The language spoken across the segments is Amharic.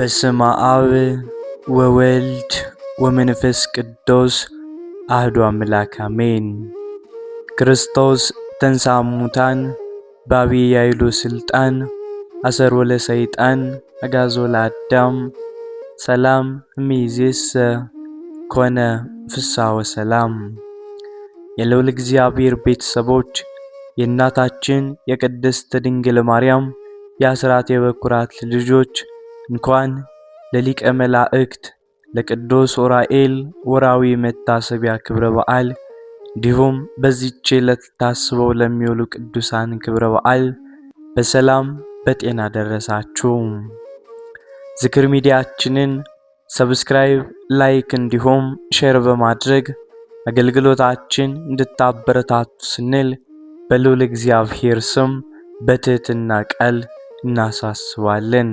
በስመ አብ ወወልድ ወመንፈስ ቅዱስ አሐዱ አምላክ አሜን። ክርስቶስ ተንሥአ እሙታን በዐቢይ ኃይሉ ሥልጣን አሰሮ ለሰይጣን አግዓዞ ለአዳም ሰላም እምይእዜሰ ኮነ ፍስሐ ወሰላም። የልዑል እግዚአብሔር ቤተሰቦች የእናታችን የቅድስት ድንግል ማርያም የአስራት የበኩራት ልጆች እንኳን ለሊቀ መላእክት ለቅዱስ ዑራኤል ወርኃዊ መታሰቢያ ክብረ በዓል እንዲሁም በዚህች ዕለት ታስበው ለሚውሉ ቅዱሳን ክብረ በዓል በሰላም በጤና ደረሳችሁ። ዝክር ሚዲያችንን ሰብስክራይብ፣ ላይክ እንዲሁም ሼር በማድረግ አገልግሎታችን እንድታበረታቱ ስንል በልዑል እግዚአብሔር ስም በትህትና ቃል እናሳስባለን።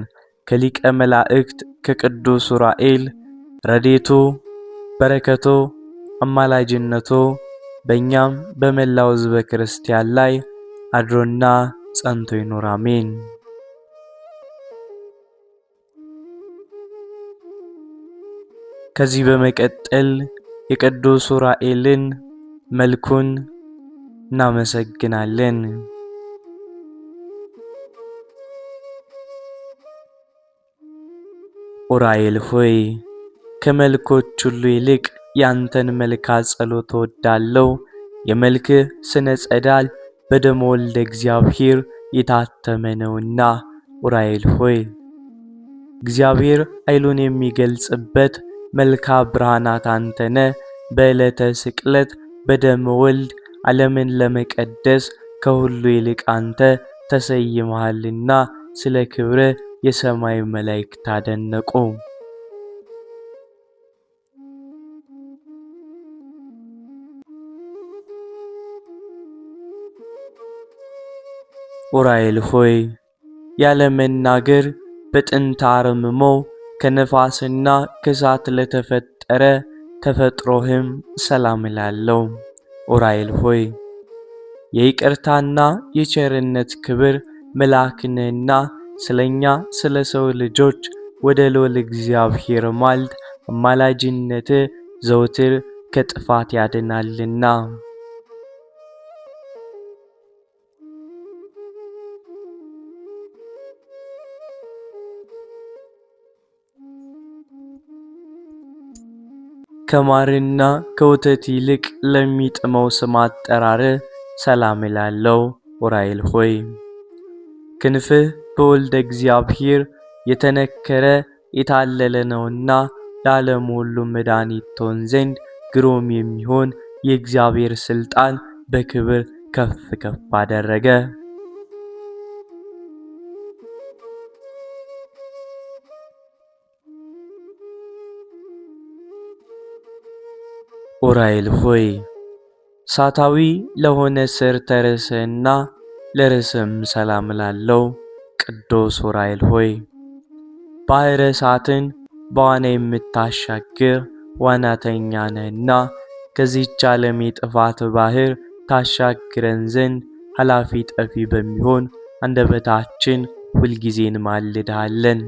ከሊቀ መላእክት ከቅዱስ ዑራኤል ረድኤቱ በረከቱ አማላጅነቱ በእኛም በመላው ሕዝበ ክርስቲያን ላይ አድሮና ጸንቶ ይኑር፣ አሜን። ከዚህ በመቀጠል የቅዱስ ዑራኤልን መልኩን እናመሰግናለን። ዑራኤል ሆይ ከመልኮች ሁሉ ይልቅ ያንተን መልካ ጸሎት እወዳለሁ። የመልክህ ስነ ጸዳል በደመ ወልደ እግዚአብሔር የታተመ ነውና። ዑራኤል ሆይ እግዚአብሔር ኃይሉን የሚገልጽበት መልካ ብርሃናት አንተነ። በዕለተ ስቅለት በደመ ወልድ ዓለምን ለመቀደስ ከሁሉ ይልቅ አንተ ተሰይመሃልና ስለ ክብረ የሰማይ መላእክት አደነቁ። ዑራኤል ሆይ ያለ መናገር በጥንተ አርምሞ ከነፋስና ከእሳት ለተፈጠረ ተፈጥሮህም ሰላም እላለሁ። ዑራኤል ሆይ የይቅርታና የቸርነት ክብር መልአክ ነህና ስለኛ ስለ ሰው ልጆች ወደ ልዑል እግዚአብሔር ማልድ። አማላጅነት ዘውትር ከጥፋት ያድናልና። ከማርና ከወተት ይልቅ ለሚጥመው ስም አጠራር ሰላም እላለሁ። ዑራኤል ሆይ ክንፍህ በወልደ እግዚአብሔር የተነከረ የታለለ ነውና ለዓለም ሁሉ መድኃኒት ትሆን ዘንድ ግሩም የሚሆን የእግዚአብሔር ሥልጣን በክብር ከፍ ከፍ አደረገ። ዑራኤል ሆይ እሳታዊ ለሆነ ሥርዓተ ርዕስህና ለርዕስም ሰላም እላለሁ። ቅዱስ ዑራኤል ሆይ ባሕረ እሳትን በዋና የምታሻግር ዋናተኛ ነህና ከዚህች ዓለም የጥፋት ባሕር ታሻግረን ዘንድ ኃላፊ ጠፊ በሚሆን አንደበታችን ሁልጊዜ እንማልድሃለን።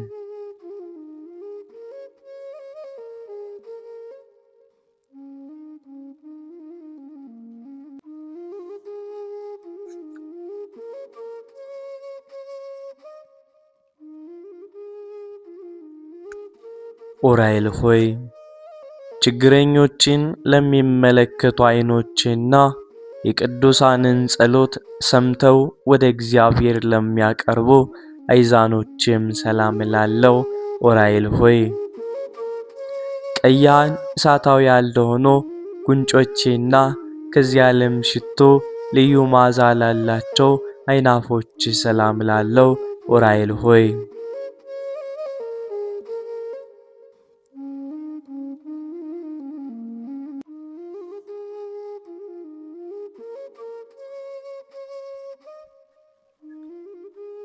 ዑራኤል ሆይ ችግረኞችን ለሚመለከቱ ዓይኖችና የቅዱሳንን ጸሎት ሰምተው ወደ እግዚአብሔር ለሚያቀርቡ አይዛኖችም ሰላም እላለሁ። ዑራኤል ሆይ ቀያን እሳታዊ ያልሆኑ ጉንጮቼና ከዚህ ዓለም ሽቶ ልዩ መዓዛ ላላቸው አይናፎች ሰላም እላለሁ። ዑራኤል ሆይ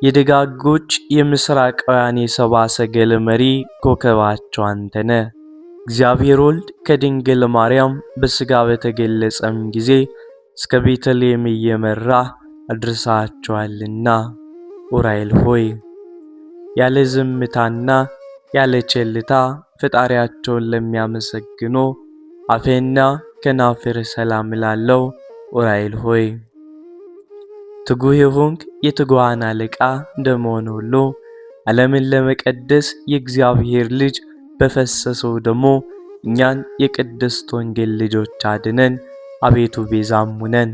የደጋጎች የምስራቃውያን የሰብአ ሰገል መሪ ኮከባቸው አንተነ። እግዚአብሔር ወልድ ከድንግል ማርያም በሥጋ በተገለጸም ጊዜ እስከ ቤተልሔም እየመራ አድርሳቸዋልና። ዑራኤል ሆይ ያለ ዝምታና ያለ ቸልታ ፈጣሪያቸውን ለሚያመሰግኑ አፌና ከናፍር ሰላም እላለሁ። ኡራኤል ሆይ ትጉህ የሆንክ የትጉሃን አለቃ እንደመሆን ሁሉ ዓለምን ለመቀደስ የእግዚአብሔር ልጅ በፈሰሰው ደሙ እኛን የቅድስት ወንጌል ልጆች አድነን። አቤቱ ቤዛም ሁነን።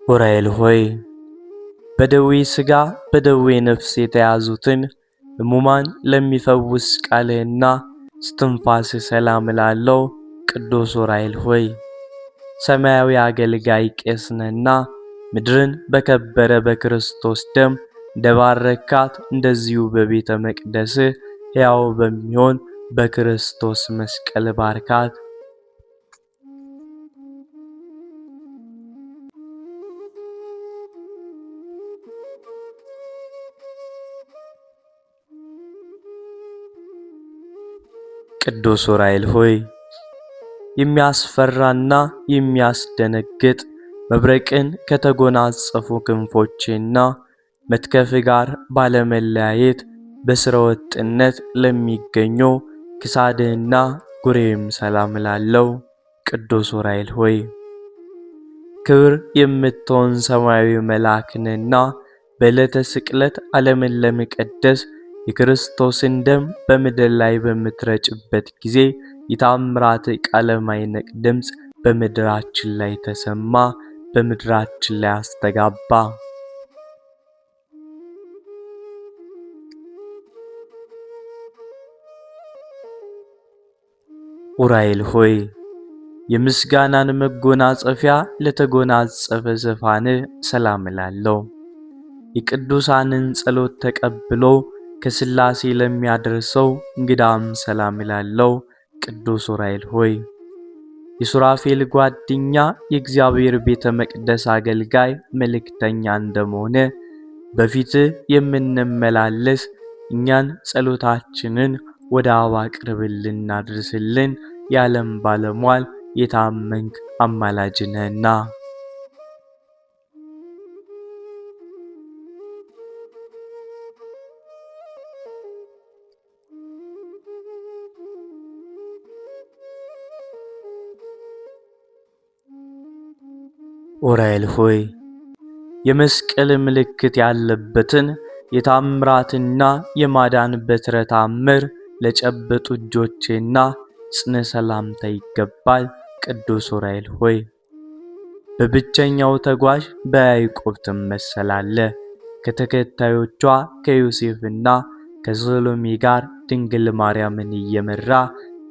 ኡራኤል ሆይ በደዌ ሥጋ በደዌ ነፍስ የተያዙትን ሕሙማን ለሚፈውስ ቃልህና ስትንፋስ ሰላም እላለሁ። ቅዱስ ኡራኤል ሆይ ሰማያዊ አገልጋይ ቄስ ነህና ምድርን በከበረ በክርስቶስ ደም እንደባረካት እንደዚሁ በቤተ መቅደስህ ሕያው በሚሆን በክርስቶስ መስቀል ባርካት። ቅዱስ ኡራኤል ሆይ የሚያስፈራና የሚያስደነግጥ መብረቅን ከተጎናጸፉ ክንፎቼና መትከፍ ጋር ባለመለያየት በሥረ ወጥነት ለሚገኙ ክሳድህና ጉሬም ሰላም እላለሁ። ቅዱስ ኡራኤል ሆይ ክብር የምትሆን ሰማያዊ መልአክንና በዕለተ ስቅለት ዓለምን ለመቀደስ የክርስቶስን ደም በምድር ላይ በምትረጭበት ጊዜ የታምራት ቃለ ማይነቅ ድምፅ በምድራችን ላይ ተሰማ፣ በምድራችን ላይ አስተጋባ። ኡራኤል ሆይ የምስጋናን መጎናጸፊያ ለተጎናጸፈ ዙፋን ሰላም እላለሁ። የቅዱሳንን ጸሎት ተቀብሎ ከሥላሴ ለሚያደርሰው እንግዳም ሰላም እላለሁ። ቅዱስ ኡራኤል ሆይ የሱራፌል ጓደኛ የእግዚአብሔር ቤተ መቅደስ አገልጋይ መልእክተኛ እንደመሆነ በፊትህ የምንመላለስ እኛን ጸሎታችንን ወደ አብ አቅርብልን አድርስልን። የዓለም ባለሟል የታመንክ አማላጅ ነህና። ኡራኤል ሆይ የመስቀል ምልክት ያለበትን የታምራትና የማዳን በትረ ታምር ለጨበጡ እጆቼና ጽነ ሰላምታ ይገባል። ቅዱስ ኡራኤል ሆይ በብቸኛው ተጓዥ በያዕቆብ ትመሰላለህ። ከተከታዮቿ ከዮሴፍና ከሰሎሜ ጋር ድንግል ማርያምን እየመራ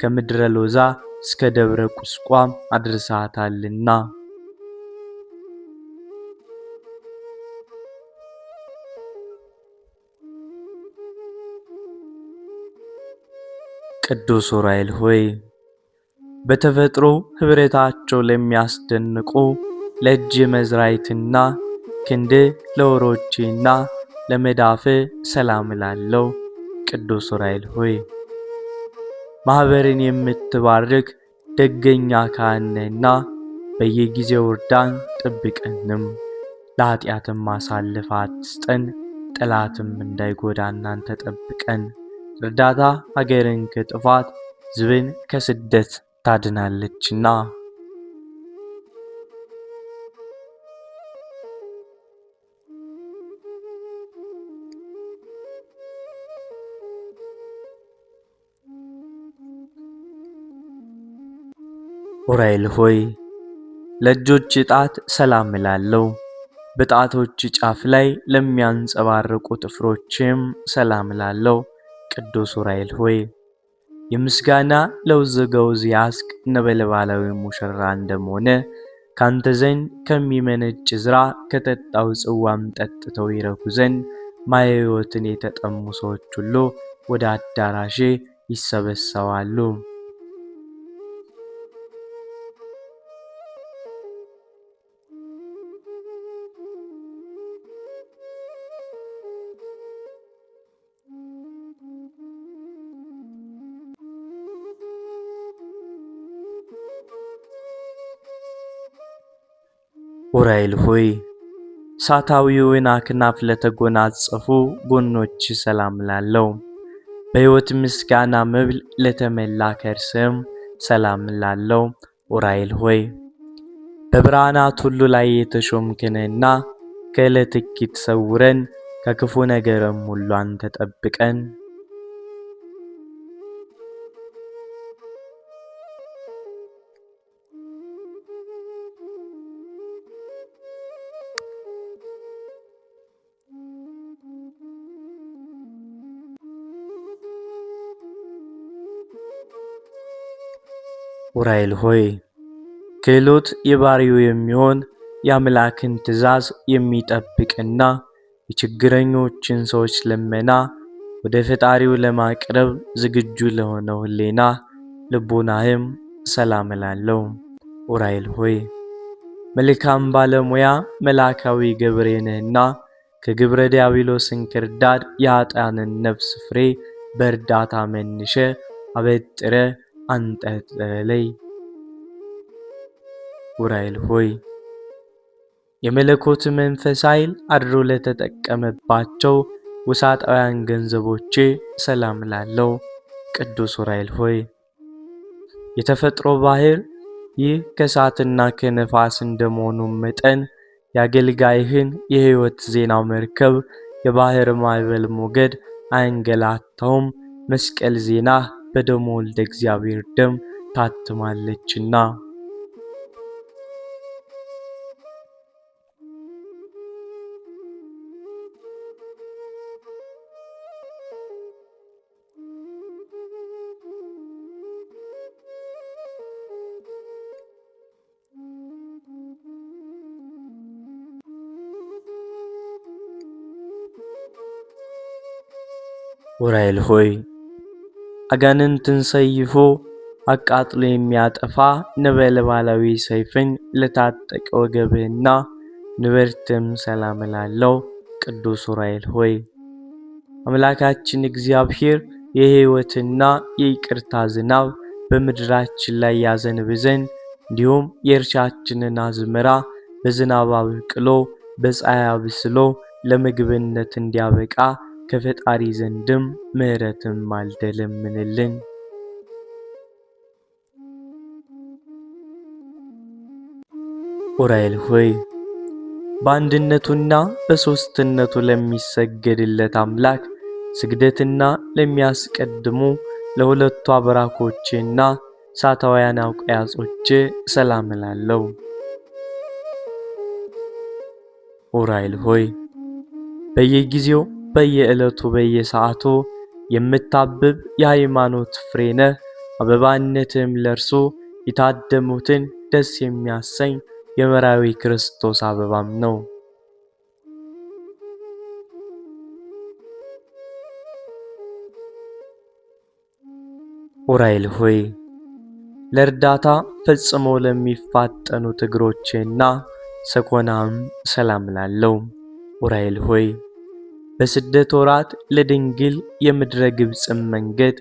ከምድረ ሎዛ እስከ ደብረ ቁስቋም አድርሳታልና። ቅዱስ ኡራኤል ሆይ በተፈጥሮ ኅብረታቸው ለሚያስደንቁ ለእጅ መዝራይትና ክንድ ለወሮቼና ለመዳፍ ሰላም እላለሁ። ቅዱስ ኡራኤል ሆይ ማኅበርን የምትባርክ ደገኛ ካህን ነህና በየጊዜው እርዳን ጠብቀንም። ለኃጢአትም አሳልፈህ አትስጠን፣ ጠላትም እንዳይጎዳን አንተ ጠብቀን። እርዳታ ሀገርን ከጥፋት ሕዝብን ከስደት ታድናለችና። ኡራኤል ሆይ ለእጆች ጣት ሰላም እላለሁ። በጣቶች ጫፍ ላይ ለሚያንጸባርቁ ጥፍሮችም ሰላም እላለሁ። ቅዱስ ኡራኤል ሆይ የምስጋና ለውዝ ገውዝ ያስክ ነበልባላዊ ሙሽራ እንደመሆነ ካንተ ዘንድ ከሚመነጭ ዝራ ከጠጣው ጽዋም ጠጥተው ይረኩ ዘንድ ማየ ሕይወትን የተጠሙ ሰዎች ሁሉ ወደ አዳራሼ ይሰበሰባሉ። ኡራኤል ሆይ ሳታዊውን አክናፍ ለተጎናጸፉ ጎኖች ሰላም ላለው በሕይወት ምስጋና መብል ለተመላ ከርስም ሰላም ላለው ኡራኤል ሆይ በብርሃናት ሁሉ ላይ የተሾምክንና ከዕለት እኪት ሰውረን ከክፉ ነገርም ሁሉ አንተ ጠብቀን። ኡራኤል ሆይ ክህሎት የባሪው የሚሆን የአምላክን ትእዛዝ የሚጠብቅና የችግረኞችን ሰዎች ልመና ወደ ፈጣሪው ለማቅረብ ዝግጁ ለሆነው ሕሊና ልቡናህም ሰላም እላለሁ። ኡራኤል ሆይ መልካም ባለሙያ መልአካዊ ገብሬ ነህና ከግብረ ዲያብሎስ እንክርዳድ የኃጥአንን ነፍስ ፍሬ በእርዳታ መንሸ አበጥረ አንጠልጥለይ። ኡራኤል ሆይ የመለኮት መንፈስ ኃይል አድሮ ለተጠቀመባቸው ውሳጣውያን ገንዘቦቼ ሰላም ላለው ቅዱስ ኡራኤል ሆይ የተፈጥሮ ባህር ይህ ከእሳትና ከነፋስ እንደመሆኑ መጠን ያገልጋይህን የሕይወት ዜና መርከብ የባህር ማዕበል ሞገድ አያንገላታውም። መስቀል ዜና በደሙ ወልደ እግዚአብሔር ደም ታትማለችና። ኡራኤል ሆይ አጋንንትን ሰይፎ አቃጥሎ የሚያጠፋ ነበልባላዊ ሰይፍን ለታጠቀ ወገብህና ንብረትም ሰላም ላለው ቅዱስ ኡራኤል ሆይ አምላካችን እግዚአብሔር የሕይወትና የይቅርታ ዝናብ በምድራችን ላይ ያዘንብ ዘንድ እንዲሁም የእርሻችንን አዝመራ በዝናብ አብቅሎ በፀሐይ አብስሎ ለምግብነት እንዲያበቃ ከፈጣሪ ዘንድም ምሕረትን ማልደህ ለምንልን። ኡራኤል ሆይ በአንድነቱና በሦስትነቱ ለሚሰገድለት አምላክ ስግደትና ለሚያስቀድሙ ለሁለቱ አብራኮቼና ሳታውያን አውቀያጾቼ ሰላም እላለሁ። ኡራኤል ሆይ በየጊዜው በየዕለቱ በየሰዓቱ የምታብብ የሃይማኖት ፍሬ ነህ። አበባነትም ለእርሱ የታደሙትን ደስ የሚያሰኝ የመራዊ ክርስቶስ አበባም ነው። ኡራኤል ሆይ ለእርዳታ ፈጽሞ ለሚፋጠኑት እግሮቼና ሰኮናም ሰላም ላለው። ኡራኤል ሆይ በስደት ወራት ለድንግል የምድረ ግብፅን መንገድ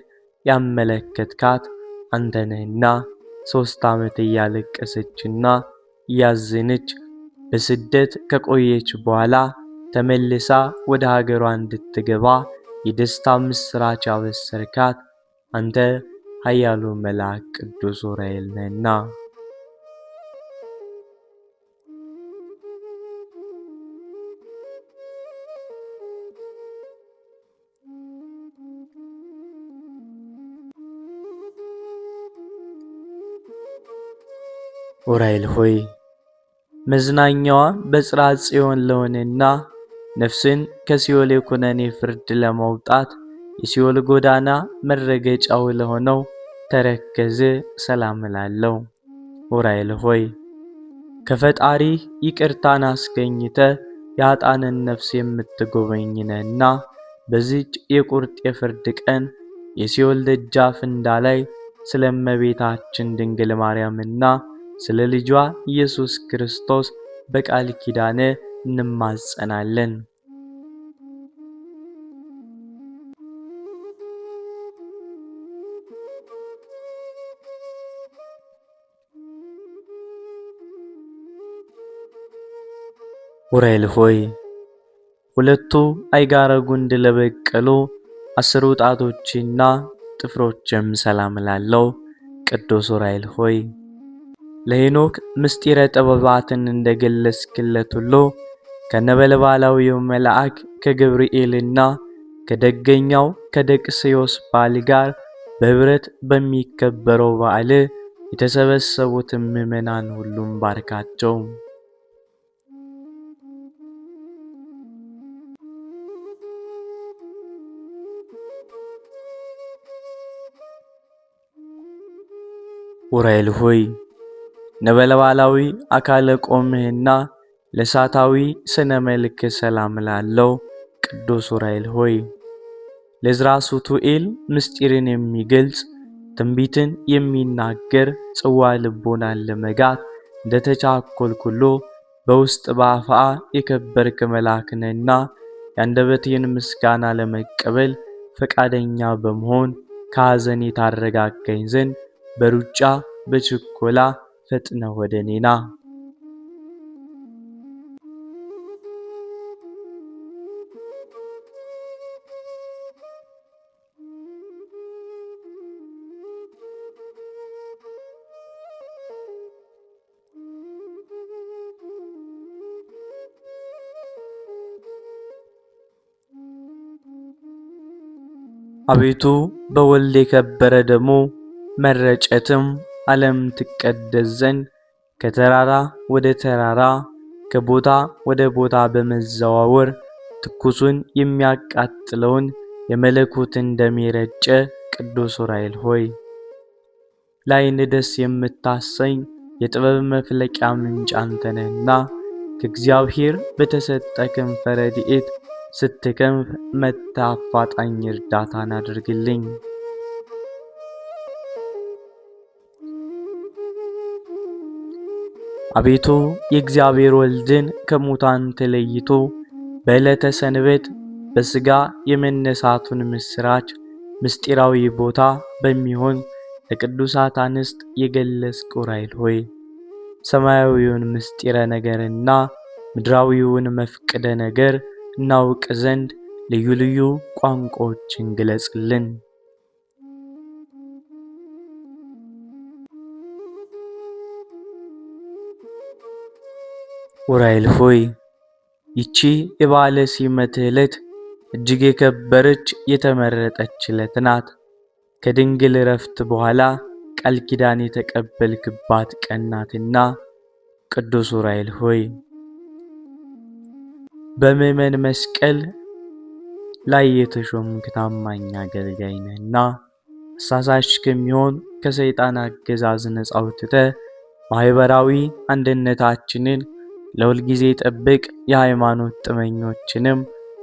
ያመለከትካት አንተ ነህና 3 ዓመት እያለቀሰችና እያዘነች በስደት ከቆየች በኋላ ተመልሳ ወደ ሀገሯ እንድትገባ የደስታ ምስራች አበሰርካት አንተ ኃያሉ መልአክ ቅዱስ ኡራኤል ነህና። ኡራኤል ሆይ መዝናኛዋ በጽርሐ ጽዮን ለሆነና ነፍስን ከሲኦል የኩነኔ ፍርድ ለማውጣት የሲኦል ጎዳና መረገጫው ለሆነው ተረከዝ ሰላም እላለሁ። ኡራኤል ሆይ ከፈጣሪ ይቅርታን አስገኝተ የኃጥአንን ነፍስ የምትጎበኝ ነህና በዚች የቁርጥ የፍርድ ቀን የሲኦል ደጃፍ እንዳላይ ስለ እመቤታችን ድንግል ማርያምና ስለ ልጇ ኢየሱስ ክርስቶስ በቃል ኪዳነ እንማጸናለን። ኡራኤል ሆይ ሁለቱ አይጋረ ጉንድ ለበቀሉ 10 ጣቶችና ጥፍሮችም ሰላም ላለው ቅዱስ ኡራኤል ሆይ ለሄኖክ ምስጢረ ጥበባትን እንደገለጽክለት ሁሉ ከነበልባላዊው መልአክ ከገብርኤልና ከደገኛው ከደቅስዮስ በዓል ጋር በህብረት በሚከበረው በዓል የተሰበሰቡትን ምዕመናን ሁሉም ባርካቸው። ኡራኤል ሆይ ነበልባላዊ አካለ ቆምህና ለሳታዊ ስነ መልክ ሰላም ላለው ቅዱስ ኡራኤል ሆይ ለዕዝራ ሱቱኤል ምስጢርን የሚገልጽ ትንቢትን የሚናገር ጽዋ ልቦናን ለመጋት እንደተቻኮልክ ሁሉ በውስጥ በአፍአ የከበርክ መልአክ ነህና የአንደበቴን ምስጋና ለመቀበል ፈቃደኛ በመሆን ከሐዘን ታረጋጋኝ ዘንድ በሩጫ በችኮላ ፈጥነ ወደ እኔ ና። አቤቱ በወልድ የከበረ ደሙ መረጨትም ዓለም ትቀደስ ዘንድ ከተራራ ወደ ተራራ ከቦታ ወደ ቦታ በመዘዋወር ትኩሱን የሚያቃጥለውን የመለኮትን ደም የረጨ ቅዱስ ኡራኤል ሆይ ለዓይን ደስ የምታሰኝ የጥበብ መፍለቂያ ምንጭ አንተ ነህና ከእግዚአብሔር በተሰጠ ክንፈ ረድኤት ስትከንፍ መጥተህ አፋጣኝ እርዳታን አድርግልኝ። አቤቱ የእግዚአብሔር ወልድን ከሙታን ተለይቶ በዕለተ ሰንበት በሥጋ የመነሳቱን ምስራች ምስጢራዊ ቦታ በሚሆን ለቅዱሳት አንስት የገለጽክ ኡራኤል ሆይ ሰማያዊውን ምስጢረ ነገርና ምድራዊውን መፍቅደ ነገር እናውቅ ዘንድ ልዩ ልዩ ቋንቋዎችን ግለጽልን። ኡራኤል ሆይ ይቺ የበዓለ ሲመትህ ዕለት እጅግ የከበረች የተመረጠች ዕለት ናት። ከድንግል ዕረፍት በኋላ ቃል ኪዳን የተቀበልክባት ቀን ናትና ቅዱስ ኡራኤል ሆይ በምእመን መስቀል ላይ የተሾምክ ታማኝ አገልጋይ ነህና አሳሳች ከሚሆን ከሰይጣን አገዛዝ ነፃ አውጥተህ ማህበራዊ አንድነታችንን ለሁል ጊዜ ጠብቅ፣ የሃይማኖት ጥመኞችንም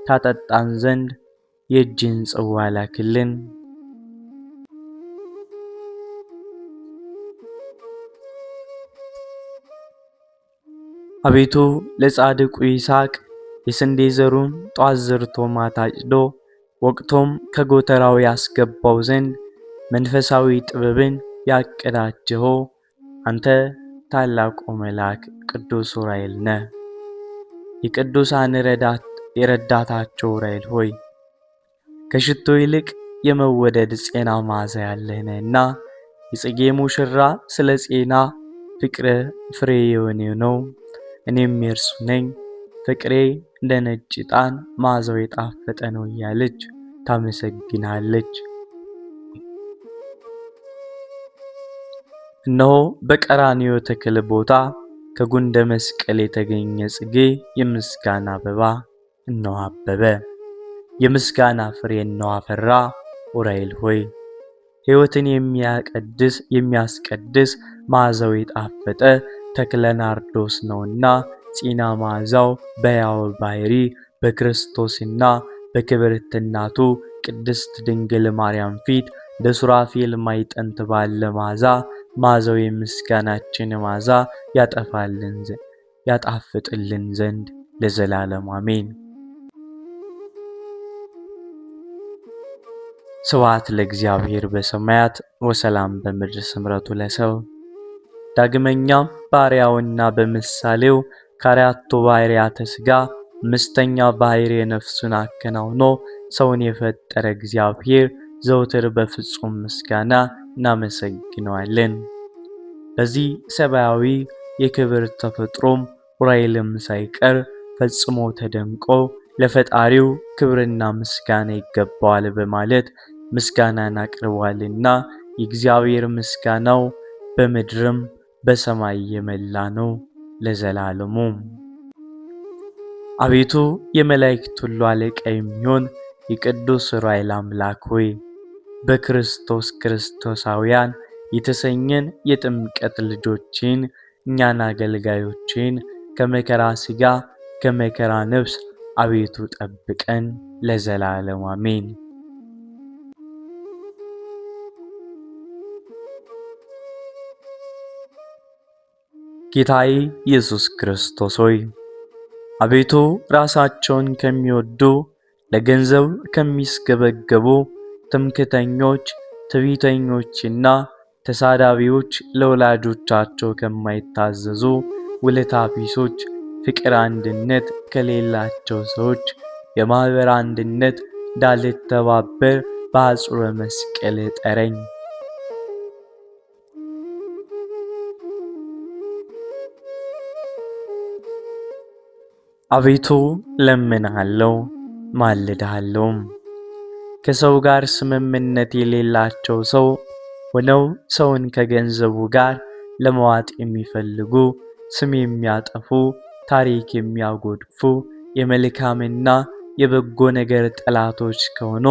ታጠጣን ዘንድ የእጅን ጽዋ ላክልን። አቤቱ ለጻድቁ ይስሐቅ የስንዴ ዘሩን ጧት ዘርቶ ማታ አጭዶ ወቅቶም ከጎተራው ያስገባው ዘንድ መንፈሳዊ ጥበብን ያቀዳጀኸው አንተ ታላቁ መልአክ ቅዱስ ኡራኤል ነህ። የቅዱሳን የረዳታቸው ኡራኤል ሆይ ከሽቶ ይልቅ የመወደድ ጼና መዓዛ ያለህ ነህና የጽጌ ሙሽራ ስለ ጼና ፍቅር ፍሬ የሆነ ነው። እኔም የእርሱ ነኝ፣ ፍቅሬ እንደ ነጭ ዕጣን መዓዛው የጣፈጠ ነው እያለች ታመሰግናለች። እነሆ በቀራንዮ ተክል ቦታ ከጉንደ መስቀል የተገኘ ጽጌ የምስጋና አበባ እነሆ አበበ፣ የምስጋና ፍሬ እነሆ አፈራ። ኡራኤል ሆይ ሕይወትን የሚያስቀድስ መዓዛው የጣፈጠ ተክለ ናርዶስ ነውና ጺና መዓዛው በሕያው ባሕሪ በክርስቶስና በክብርት እናቱ ቅድስት ድንግል ማርያም ፊት ለሱራፌል ማዕጠንት ባለ መዓዛው የምስጋናችን መዓዛ ያጣፍጥልን ዘንድ ለዘላለም አሜን። ስብሐት ለእግዚአብሔር በሰማያት ወሰላም በምድር ስምረቱ ለሰው። ዳግመኛም ባሪያውና በምሳሌው ከአራቱ ባህርያተ ሥጋ አምስተኛ ባህርየ ነፍሱን አከናውኖ ሰውን የፈጠረ እግዚአብሔር ዘውትር በፍጹም ምስጋና እናመሰግነዋለን። በዚህ ሰማያዊ የክብር ተፈጥሮም ዑራኤልም ሳይቀር ፈጽሞ ተደንቆ ለፈጣሪው ክብርና ምስጋና ይገባዋል በማለት ምስጋናን አቅርቧልና የእግዚአብሔር ምስጋናው በምድርም በሰማይ የመላ ነው ለዘላለሙ። አቤቱ የመላእክት ሁሉ አለቃ የሚሆን የቅዱስ ዑራኤል አምላክ ሆይ በክርስቶስ ክርስቶሳውያን የተሰኘን የጥምቀት ልጆችን እኛን አገልጋዮችን ከመከራ ሥጋ ከመከራ ነፍስ አቤቱ ጠብቀን ለዘላለሙ አሜን። ጌታዬ ኢየሱስ ክርስቶስ ሆይ አቤቱ ራሳቸውን ከሚወዱ ለገንዘብ ከሚስገበገቡ ትምክህተኞች ትዕቢተኞችና ተሳዳቢዎች ለወላጆቻቸው ከማይታዘዙ ውለታ ቢሶች ፍቅር አንድነት ከሌላቸው ሰዎች የማኅበር አንድነት እንዳልተባበር በአጽረ መስቀል ጠረኝ። አቤቱ ለምንሃለው ማልድሃለውም። ከሰው ጋር ስምምነት የሌላቸው ሰው ሆነው ሰውን ከገንዘቡ ጋር ለመዋጥ የሚፈልጉ ስም የሚያጠፉ ታሪክ የሚያጎድፉ የመልካምና የበጎ ነገር ጠላቶች ከሆኑ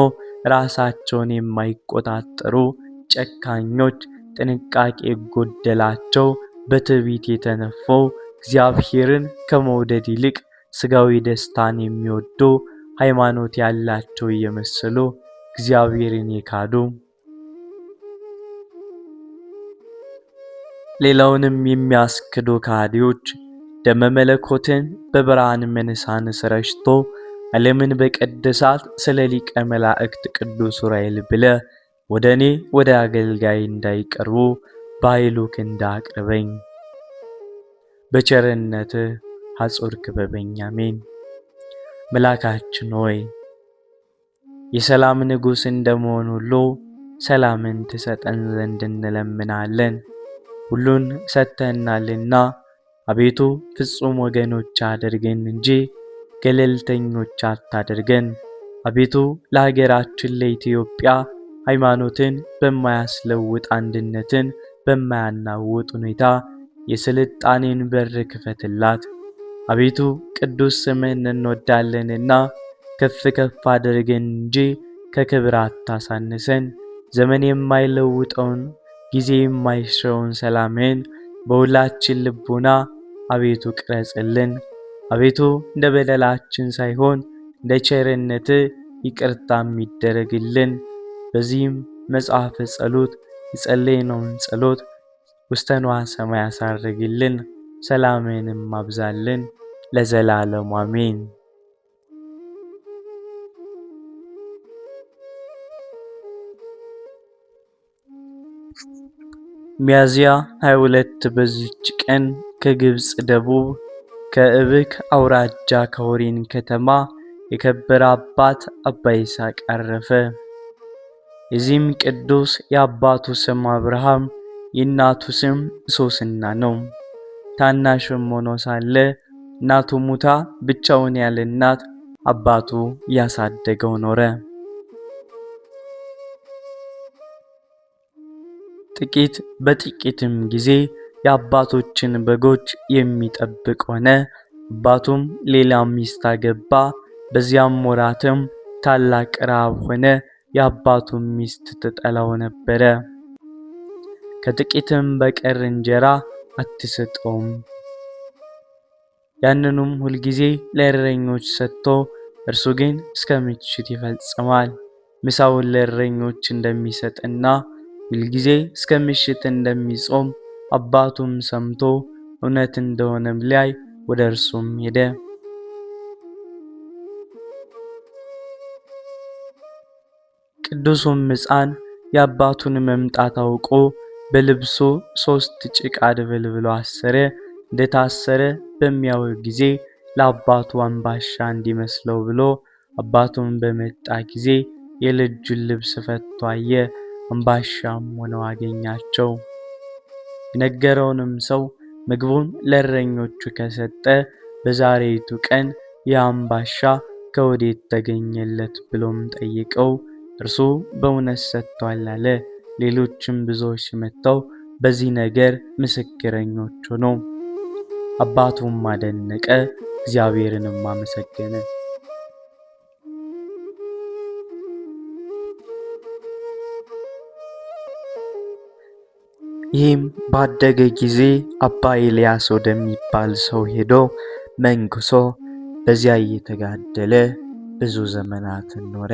ራሳቸውን የማይቆጣጠሩ ጨካኞች ጥንቃቄ ጎደላቸው በትዕቢት የተነፈው እግዚአብሔርን ከመውደድ ይልቅ ሥጋዊ ደስታን የሚወዱ ሃይማኖት ያላቸው እየመሰሉ እግዚአብሔርን የካዱ ሌላውንም የሚያስክዱ ከሃዲዎች ደመ መለኮትን በብርሃን መነሳንስ ረጭቶ ዓለምን በቀደሳት ስለ ሊቀ መላእክት ቅዱስ ዑራኤል ብለህ ወደ እኔ ወደ አገልጋይ እንዳይቀርቡ በኃይሉ ክንድ አቅርበኝ። በቸርነትህ አጽር ክበበኝ። አሜን። መልአካችን ሆይ የሰላም ንጉሥ እንደመሆን ሁሉ ሰላምን ትሰጠን ዘንድ እንለምናለን። ሁሉን ሰጥተናልና አቤቱ ፍጹም ወገኖች አድርገን እንጂ ገለልተኞች አታድርገን። አቤቱ ለሀገራችን ለኢትዮጵያ ሃይማኖትን በማያስለውጥ አንድነትን በማያናውጥ ሁኔታ የስልጣኔን በር ክፈትላት። አቤቱ ቅዱስ ስምህን እንወዳለንና ከፍ ከፍ አድርገን እንጂ ከክብር አታሳንሰን። ዘመን የማይለውጠውን ጊዜ የማይሽረውን ሰላምህን በሁላችን ልቡና አቤቱ ቅረጽልን። አቤቱ እንደ በደላችን ሳይሆን እንደ ቸርነትህ ይቅርታ የሚደረግልን። በዚህም መጽሐፈ ጸሎት የጸለይነውን ጸሎት ውስተ ንዋየ ሰማይ ያሳርግልን፣ ሰላምህንም አብዛልን ለዘላለሙ አሜን። ሚያዝያ 22 በዚች ቀን ከግብጽ ደቡብ ከእብክ አውራጃ ከሆሪን ከተማ የከበረ አባት አባ ይስሐቅ አረፈ። የዚህም ቅዱስ የአባቱ ስም አብርሃም የእናቱ ስም ሶስና ነው። ታናሽም ሆኖ ሳለ እናቱ ሙታ ብቻውን ያለ እናት አባቱ ያሳደገው ኖረ። በጥቂትም ጊዜ የአባቶችን በጎች የሚጠብቅ ሆነ። አባቱም ሌላ ሚስት አገባ። በዚያም ወራትም ታላቅ ረሃብ ሆነ። የአባቱም ሚስት ትጠላው ነበረ። ከጥቂትም በቀር እንጀራ አትሰጠውም። ያንኑም ሁልጊዜ ለእረኞች ሰጥቶ እርሱ ግን እስከ ምሽት ይፈጽማል። ምሳውን ለእረኞች እንደሚሰጥና ሁልጊዜ እስከ ምሽት እንደሚጾም አባቱም ሰምቶ እውነት እንደሆነም ሊያይ ወደ እርሱም ሄደ። ቅዱሱም ሕፃን የአባቱን መምጣት አውቆ በልብሱ 3 ጭቃ ድብልብሎ አሰረ። እንደታሰረ በሚያየው ጊዜ ለአባቱ አምባሻ እንዲመስለው ብሎ አባቱን በመጣ ጊዜ የልጁን ልብስ ፈቶ አየ። አምባሻም ሆነው አገኛቸው። የነገረውንም ሰው ምግቡን ለእረኞቹ ከሰጠ በዛሬቱ ቀን የአምባሻ ከወዴት ተገኘለት ብሎም ጠይቀው እርሱ በእውነት ሰጥቷል አለ። ሌሎችም ብዙዎች መጥተው በዚህ ነገር ምስክረኞች ሆኑ። አባቱም አደነቀ፣ እግዚአብሔርንም አመሰገነ። ይህም ባደገ ጊዜ አባ ኤልያስ ወደሚባል ሰው ሄዶ መንኩሶ በዚያ እየተጋደለ ብዙ ዘመናትን ኖረ።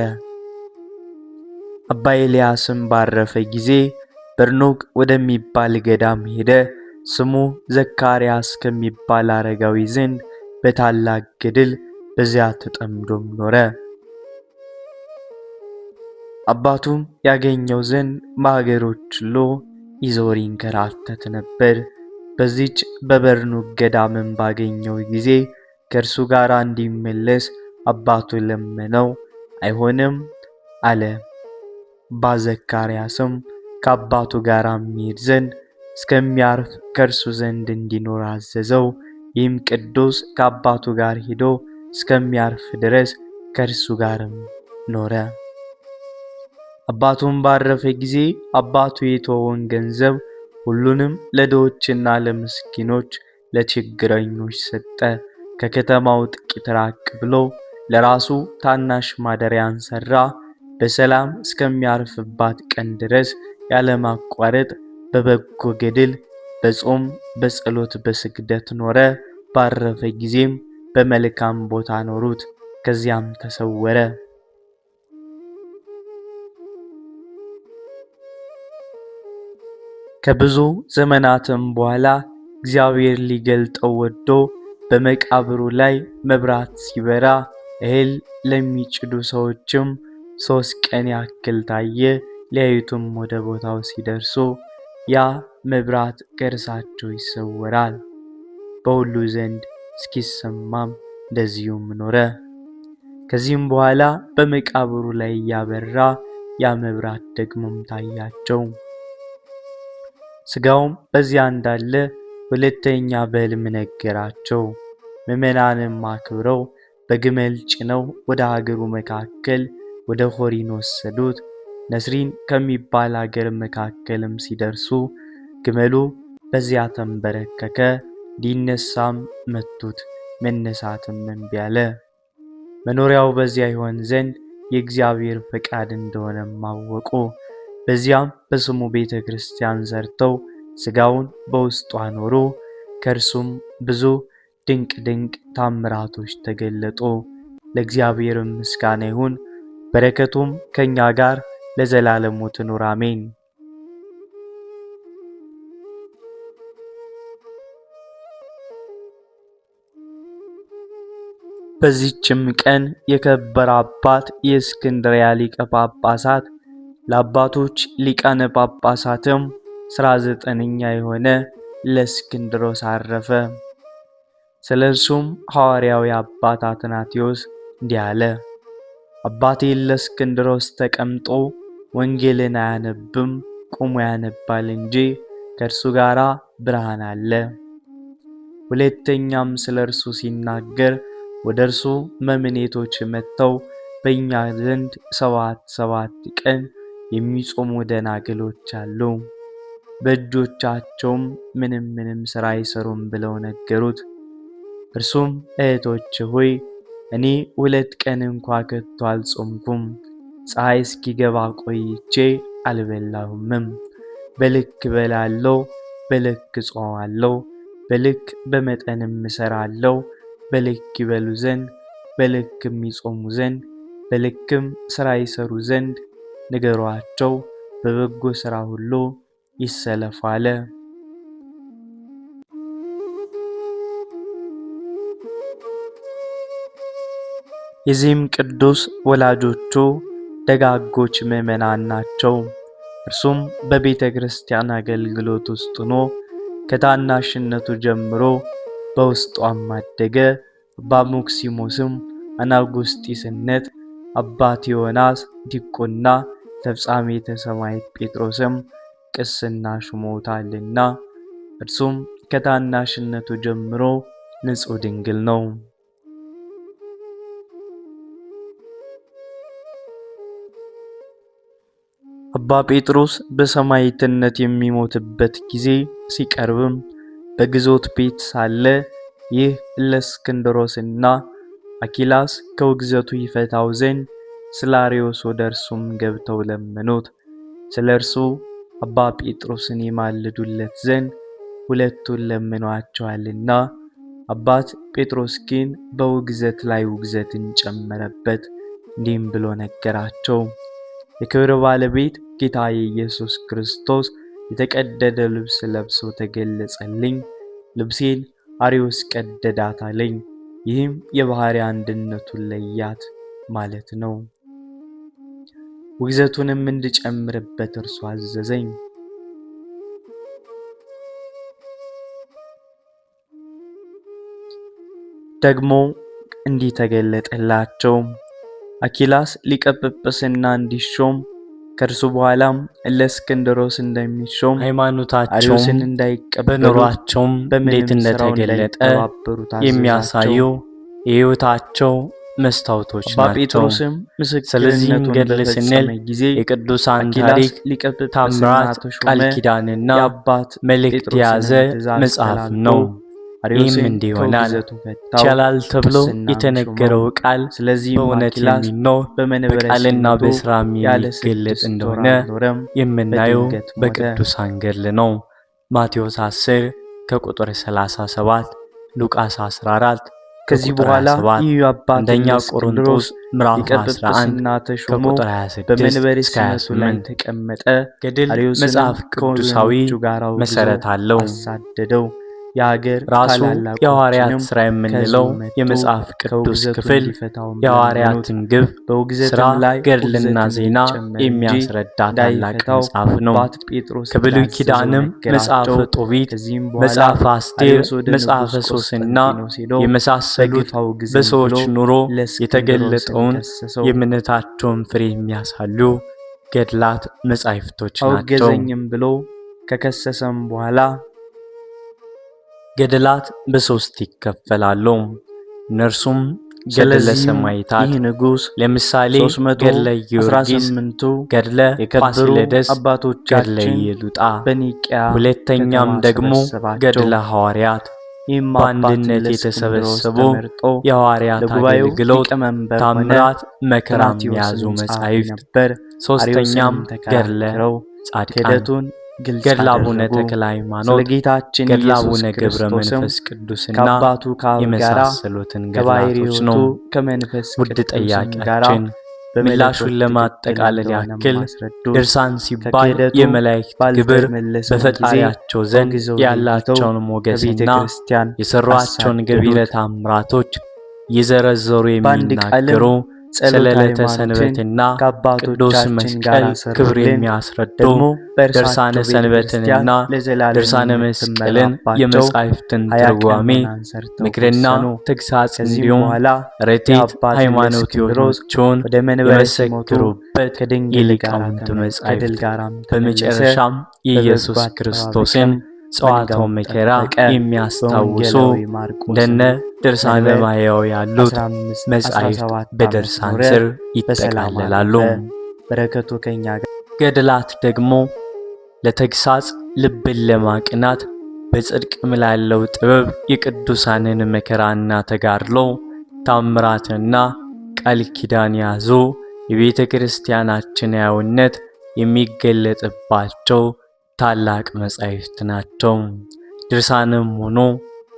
አባ ኤልያስም ባረፈ ጊዜ በርኖግ ወደሚባል ገዳም ሄደ። ስሙ ዘካርያስ ከሚባል አረጋዊ ዘንድ በታላቅ ገድል በዚያ ተጠምዶም ኖረ። አባቱም ያገኘው ዘንድ በአገሮች ሁሉ ይዞር ይንከራተት ነበር። በዚች በበርኖግ ገዳምን ባገኘው ጊዜ ከእርሱ ጋር እንዲመለስ አባቱ ለመነው፣ አይሆንም አለ። አባ ዘካርያስም ከአባቱ ጋር የሚሄድ ዘንድ እስከሚያርፍ ከእርሱ ዘንድ እንዲኖር አዘዘው። ይህም ቅዱስ ከአባቱ ጋር ሄዶ እስከሚያርፍ ድረስ ከእርሱ ጋርም ኖረ። አባቱም ባረፈ ጊዜ አባቱ የተወውን ገንዘብ ሁሉንም ለድሆችና ለምስኪኖች ለችግረኞች ሰጠ። ከከተማው ጥቂት ራቅ ብሎ ለራሱ ታናሽ ማደሪያን ሰራ። በሰላም እስከሚያርፍባት ቀን ድረስ ያለማቋረጥ በበጎ ገድል በጾም በጸሎት በስግደት ኖረ። ባረፈ ጊዜም በመልካም ቦታ ኖሩት፣ ከዚያም ተሰወረ። ከብዙ ዘመናትም በኋላ እግዚአብሔር ሊገልጠው ወዶ በመቃብሩ ላይ መብራት ሲበራ እህል ለሚጭዱ ሰዎችም 3 ቀን ያክል ታየ። ሊያዩትም ወደ ቦታው ሲደርሱ ያ መብራት ከእርሳቸው ይሰወራል፣ በሁሉ ዘንድ እስኪሰማም እንደዚሁም ኖረ። ከዚህም በኋላ በመቃብሩ ላይ እያበራ ያ መብራት ደግሞም ታያቸው። ሥጋውም በዚያ እንዳለ ሁለተኛ በሕልም ነገራቸው። ምዕመናንም አክብረው በግመል ጭነው ወደ አገሩ መካከል ወደ ሆሪን ወሰዱት። ነስሪን ከሚባል አገር መካከልም ሲደርሱ ግመሉ በዚያ ተንበረከከ። ሊነሳም መቱት፣ መነሳትም እምቢ አለ። መኖሪያው በዚያ ይሆን ዘንድ የእግዚአብሔር ፈቃድ እንደሆነም አወቁ። በዚያም በስሙ ቤተ ክርስቲያን ሰርተው ሥጋውን በውስጡ አኖሩ። ከእርሱም ብዙ ድንቅ ታምራቶች ተገለጡ። ለእግዚአብሔርም ምስጋና ይሁን፣ በረከቱም ከእኛ ጋር ለዘላለሙ ትኑር አሜን። በዚህችም ቀን የከበረ አባት የእስክንድርያ ሊቀ ጳጳሳት ለአባቶች ሊቃነ ጳጳሳትም 19ኛ የሆነ ለእስክንድሮስ አረፈ። ስለ እርሱም ሐዋርያዊ አባት አትናቴዎስ እንዲህ አለ። አባቴ ለእስክንድሮስ ተቀምጦ ወንጌልን አያነብም፣ ቆሞ ያነባል እንጂ ከእርሱ ጋር ብርሃን አለ። ሁለተኛም ስለ እርሱ ሲናገር ወደ እርሱ መምኔቶች መጥተው በእኛ ዘንድ 7 ቀን የሚጾሙ ደናግሎች አሉ፣ በእጆቻቸውም ምንም ሥራ አይሰሩም ብለው ነገሩት። እርሱም እህቶች ሆይ እኔ 2 ቀን እንኳ ከቶ አልጾምኩም፣ ፀሐይ እስኪገባ ቆይቼ አልበላሁምም። በልክ እበላለሁ፣ በልክ እጾማለሁ፣ በልክ በመጠንም እሰራለሁ። በልክ ይበሉ ዘንድ በልክም ይጾሙ ዘንድ በልክም ሥራ ይሰሩ ዘንድ ንገሯቸው፣ በበጎ ሥራ ሁሉ ይሰለፉ አለ። የዚህም ቅዱስ ወላጆቹ ደጋጎች ምዕመናን ናቸው። እርሱም በቤተ ክርስቲያን አገልግሎት ውስጥ ሆኖ ከታናሽነቱ ጀምሮ በውስጧም አደገ። አባ ሞክሲሞስም አናጉስጢስነት፣ አባ ቴዎናስ ዲቁና፣ ተፍጻሜተ ሰማዕት ጴጥሮስም ቅስና ሹመውታልና እርሱም ከታናሽነቱ ጀምሮ ንጹሕ ድንግል ነው። አባ ጴጥሮስ በሰማዕትነት የሚሞትበት ጊዜ ሲቀርብም በግዞት ቤት ሳለ ይህ እለእስክንድሮስና አኪላስ ከውግዘቱ ይፈታው ዘንድ ስለ አርዮስ ወደ እርሱም ገብተው ለመኑት። ስለ እርሱ አባ ጴጥሮስን ይማልዱለት ዘንድ ሁለቱን ለምኗቸዋልና። አባት ጴጥሮስ ግን በውግዘት ላይ ውግዘትን ጨመረበት፣ እንዲህም ብሎ ነገራቸው። የክብር ባለቤት ጌታ ኢየሱስ ክርስቶስ የተቀደደ ልብስ ለብሶ ተገለጸልኝ። ልብሴን አርዮስ ቀደዳት አለኝ። ይህም የባህሪ አንድነቱን ለያት ማለት ነው። ውግዘቱንም እንድጨምርበት እርሱ አዘዘኝ። ደግሞ እንዲህ ተገለጠላቸው። አኪላስ ሊቀ ጵጵስና እንዲሾም ከእርሱ በኋላም እለእስክንድሮስ እንደሚሾም ሃይማኖታቸውን እንዳይቀበሉ በኑሯቸውም እንዴት እንደተገለጠ የሚያሳዩ የሕይወታቸው መስታወቶች ናቸው። ስለዚህም ገድል ስንል የቅዱሳን ታሪክ፣ ታምራት፣ ቃል ኪዳንና መልእክት የያዘ መጽሐፍ ነው። ይህም እንዲህ ይሆናል። ይቻላል ተብሎ የተነገረው ቃል በእውነት የሚኖር በቃልና በሥራ የሚገለጥ እንደሆነ የምናየው በቅዱሳን ገድል ነው። ማቴዎስ 10 ከቁጥር 37፣ ሉቃስ 14 ከዚህ በኋላ ይህ አባት አንደኛ ቆሮንቶስ ምዕራፍ 11 ከቁጥር 26 እስከ 28 ተቀመጠ። ገድል መጽሐፍ ቅዱሳዊ መሰረት አለው። አሳደደው። የሀገር ራሱ የሐዋርያት ሥራ የምንለው የመጽሐፍ ቅዱስ ክፍል የሐዋርያትን ግብ ሥራ፣ ገድልና ዜና የሚያስረዳ ታላቅ መጽሐፍ ነው። ከብሉይ ኪዳንም መጽሐፈ ጦቢት፣ መጽሐፈ አስቴር፣ መጽሐፈ ሶስና የመሳሰሉት በሰዎች ኑሮ የተገለጠውን የእምነታቸውን ፍሬ የሚያሳዩ ገድላት መጻሕፍቶች ናቸው። አውገዘኝም ብሎ ከከሰሰም በኋላ ገድላት በሶስት ይከፈላሉ። እነርሱም ገድለ ሰማዕታት ለምሳሌ ገድለ ጊዮርጊስ፣ ገድለ ፋሲለደስ፣ ገድለ ኢየሉጣ። ሁለተኛም ደግሞ ገድለ ሐዋርያት በአንድነት የተሰበሰቡ የሐዋርያት አገልግሎት፣ ታምራት፣ መከራም የያዙ መጻሕፍት። ሶስተኛም ገድለ ጻድቃን ገድለ አቡነ ተክለ ሃይማኖት፣ ገድለ አቡነ ገብረ መንፈስ ቅዱስና የመሳሰሉትን ገድላቶች ነው። ውድ ጠያቂያችን ምላሹን ለማጠቃለል ያክል ድርሳን ሲባል የመላእክት ግብር በፈጣሪያቸው ዘንድ ያላቸውን ሞገስና የሰሯቸውን ገቢረ ተአምራቶች የዘረዘሩ የሚናገሩ ስለ ዕለተ ሰንበትና ቅዱስ መስቀል ክብር የሚያስረዱ ድርሳነ ሰንበትንና ድርሳነ መስቀልን የመጻሕፍትን ትርጓሜ፣ ምክርና ተግሳጽ እንዲሁም ረድኤት ሃይማኖታዊዎችን የመሰከሩበት የሊቃውንት መጻሕፍት። በመጨረሻም የኢየሱስ ክርስቶስን ጸዋትወ መከራ የሚያስታውሱ እንደነ ድርሳነ ማርያው ያሉት መጻሕፍት በድርሳን ስር ይጠቃለላሉ። በረከቱ ከኛ ጋር። ገድላት ደግሞ ለተግሳጽ፣ ልብን ለማቅናት፣ በጽድቅም ላለው ጥበብ የቅዱሳንን መከራና ተጋድሎ፣ ታምራትና ቃል ኪዳን ያዙ የቤተ ክርስቲያናችን ሕያውነት የሚገለጥባቸው ታላቅ መጻሕፍት ናቸው። ድርሳንም ሆኖ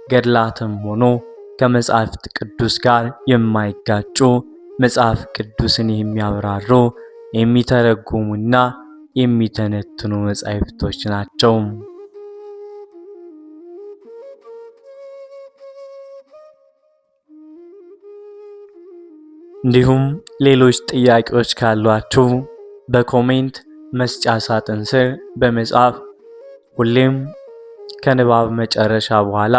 ገድላትም ሆኖ ከመጽሐፍት ቅዱስ ጋር የማይጋጩ መጽሐፍ ቅዱስን የሚያብራሩ የሚተረጉሙና የሚተነትኑ መጻሕፍቶች ናቸው። እንዲሁም ሌሎች ጥያቄዎች ካሏችሁ በኮሜንት መስጫ ሳጥን ስር በመጻፍ ሁሌም ከንባብ መጨረሻ በኋላ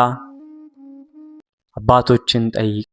አባቶችን ጠይቅ